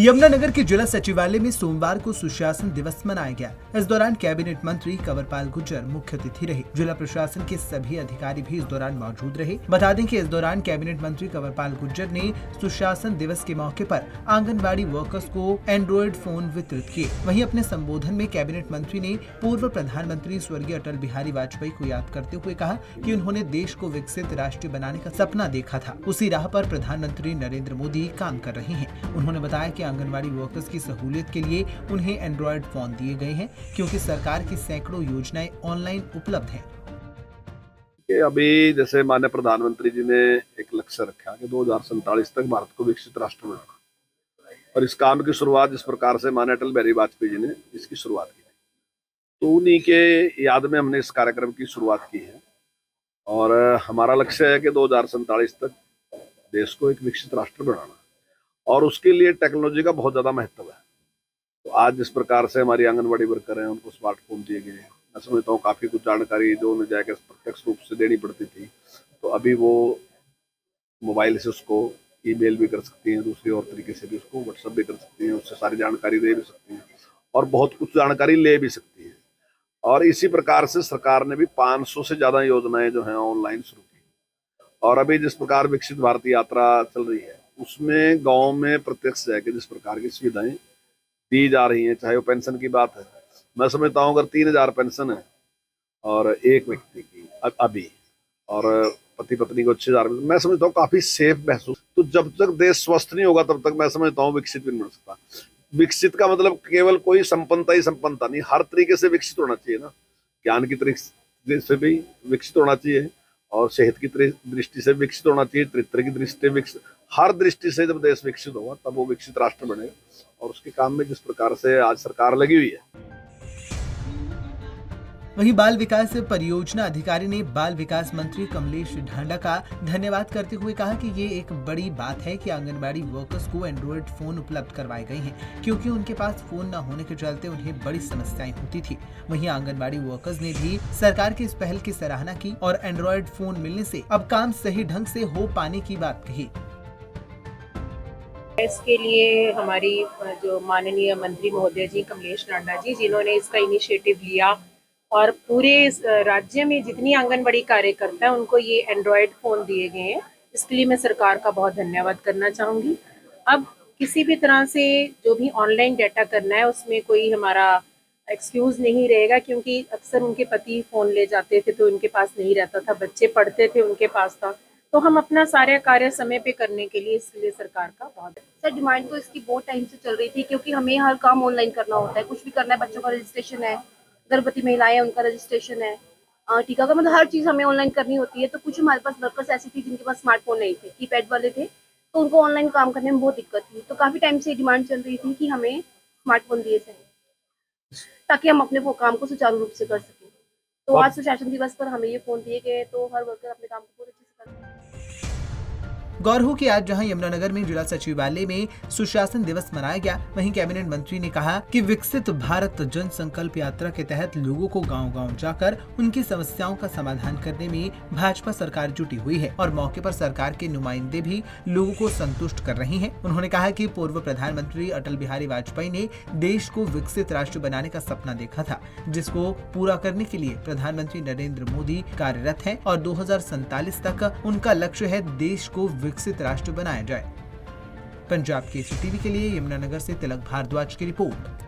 यमुनानगर के जिला सचिवालय में सोमवार को सुशासन दिवस मनाया गया। इस दौरान कैबिनेट मंत्री कंवरपाल गुर्जर मुख्य अतिथि रहे। जिला प्रशासन के सभी अधिकारी भी इस दौरान मौजूद रहे। बता दें कि इस दौरान कैबिनेट मंत्री कंवरपाल गुर्जर ने सुशासन दिवस के मौके पर आंगनबाड़ी वर्कर्स को एंड्रॉइड फोन वितरित किए। वहीं अपने संबोधन में कैबिनेट मंत्री ने पूर्व प्रधानमंत्री स्वर्गीय अटल बिहारी वाजपेयी को याद करते हुए कहा कि उन्होंने देश को विकसित राष्ट्र बनाने का सपना देखा था। उसी राह पर प्रधानमंत्री नरेंद्र मोदी काम कर रहे हैं। उन्होंने बताया कि आंगनबाड़ी वर्कर्स की सहूलियत के लिए उन्हें एंड्रॉइड फोन दिए गए हैं, क्योंकि सरकार की सैकड़ों योजनाएं ऑनलाइन उपलब्ध हैं। अभी जैसे माननीय प्रधानमंत्री जी ने एक लक्ष्य रखा कि 2047 तक भारत को विकसित राष्ट्र बनाना, और इस काम की शुरुआत जिस प्रकार से माननीय अटल बिहारी वाजपेयी जी ने इसकी शुरुआत की, तो उन्हीं के याद में हमने इस कार्यक्रम की शुरुआत की है। और हमारा लक्ष्य है कि 2047 तक देश को एक विकसित राष्ट्र बनाना, और उसके लिए टेक्नोलॉजी का बहुत ज्यादा महत्व है। तो आज जिस प्रकार से हमारी आंगनबाड़ी वर्कर हैं, उनको स्मार्टफोन दिए गए, मैं समझता हूँ काफी कुछ जानकारी जो उन्हें जाकर प्रत्यक्ष रूप से देनी पड़ती थी, तो अभी वो मोबाइल से उसको ईमेल भी कर सकती हैं, दूसरी और तरीके से भी उसको व्हाट्सएप भी कर सकती हैं, उससे सारी जानकारी दे भी सकती हैं और बहुत कुछ जानकारी ले भी सकती हैं। और इसी प्रकार से सरकार ने भी 500 से ज्यादा योजनाएं जो है ऑनलाइन शुरू की। और अभी जिस प्रकार विकसित भारत यात्रा चल रही है, उसमें गांव में प्रत्यक्ष जाके जिस प्रकार की सुविधाएं दी जा रही हैं, चाहे वो पेंशन की बात है, मैं समझता हूँ अगर 3000 पेंशन है और एक व्यक्ति की अभी, और पति पत्नी को 6000, मैं समझता हूँ काफी सेफ महसूस। तो जब तक देश स्वस्थ नहीं होगा तब तक मैं समझता हूँ विकसित भी नहीं बन सकता। विकसित का मतलब केवल कोई संपन्नता ही संपन्नता नहीं, हर तरीके से विकसित होना चाहिए ना। ज्ञान की दृष्टि से भी विकसित होना चाहिए, और सेहत की दृष्टि से विकसित होना चाहिए, चरित्र की दृष्टि से विकसित, हर दृष्टि से जब देश विकसित होगा तब वो विकसित राष्ट्र बनेगा। और उसके काम में जिस प्रकार से आज सरकार लगी हुई है। वहीं बाल विकास परियोजना अधिकारी ने बाल विकास मंत्री कमलेश ढांडा का धन्यवाद करते हुए कहा कि ये एक बड़ी बात है कि आंगनबाड़ी वर्कर्स को एंड्रॉइड फोन उपलब्ध करवाए गए हैं, क्योंकि उनके पास फोन न होने के चलते उन्हें बड़ी समस्याएं होती थी। वहीं आंगनबाड़ी वर्कर्स ने भी सरकार की इस पहल की सराहना की और एंड्रॉइड फोन मिलने से अब काम सही ढंग से हो पाने की बात कही। इसके लिए हमारी जो माननीय मंत्री महोदय जी कमलेश ढांडा जी, जिन्होंने इसका इनिशिएटिव लिया और पूरे राज्य में जितनी आंगनबाड़ी कार्यकर्ता है उनको ये एंड्रॉयड फ़ोन दिए गए हैं, इसके लिए मैं सरकार का बहुत धन्यवाद करना चाहूँगी। अब किसी भी तरह से जो भी ऑनलाइन डाटा करना है उसमें कोई हमारा एक्सक्यूज़ नहीं रहेगा, क्योंकि अक्सर उनके पति फ़ोन ले जाते थे तो उनके पास नहीं रहता था, बच्चे पढ़ते थे उनके पास था, तो हम अपना सारे कार्य समय पे करने के लिए इसलिए सरकार का बहुत सर डिमांड तो इसकी बहुत टाइम से चल रही थी, क्योंकि हमें हर काम ऑनलाइन करना होता है। कुछ भी करना है, बच्चों का रजिस्ट्रेशन है, गर्भवती महिलाएं उनका रजिस्ट्रेशन है, टीका का, मतलब हर चीज़ हमें ऑनलाइन करनी होती है। तो कुछ हमारे पास वर्कर्स ऐसी थी जिनके पास स्मार्टफोन नहीं थे, कीपैड वाले थे, तो उनको ऑनलाइन काम करने में बहुत दिक्कत थी। तो काफ़ी टाइम से डिमांड चल रही थी कि हमें स्मार्टफोन दिए जाए ताकि हम अपने काम को सुचारू रूप से कर सकें। तो आज सुशासन दिवस पर हमें ये फ़ोन दिए गए, तो हर वर्कर अपने काम को बहुत अच्छे से कर सकते। गौर हो कि आज जहां यमुनानगर में जिला सचिवालय में सुशासन दिवस मनाया गया, वहीं कैबिनेट मंत्री ने कहा कि विकसित भारत जन संकल्प यात्रा के तहत लोगों को गांव-गांव जाकर उनकी समस्याओं का समाधान करने में भाजपा सरकार जुटी हुई है और मौके पर सरकार के नुमाइंदे भी लोगों को संतुष्ट कर रही हैं। उन्होंने कहा कि पूर्व प्रधानमंत्री अटल बिहारी वाजपेयी ने देश को विकसित राष्ट्र बनाने का सपना देखा था, जिसको पूरा करने के लिए प्रधानमंत्री नरेंद्र मोदी कार्यरत हैं और 2047 तक उनका लक्ष्य है देश को विकसित राष्ट्र बनाया जाए। पंजाब केसरी टीवी के लिए यमुनानगर से तिलक भारद्वाज की रिपोर्ट।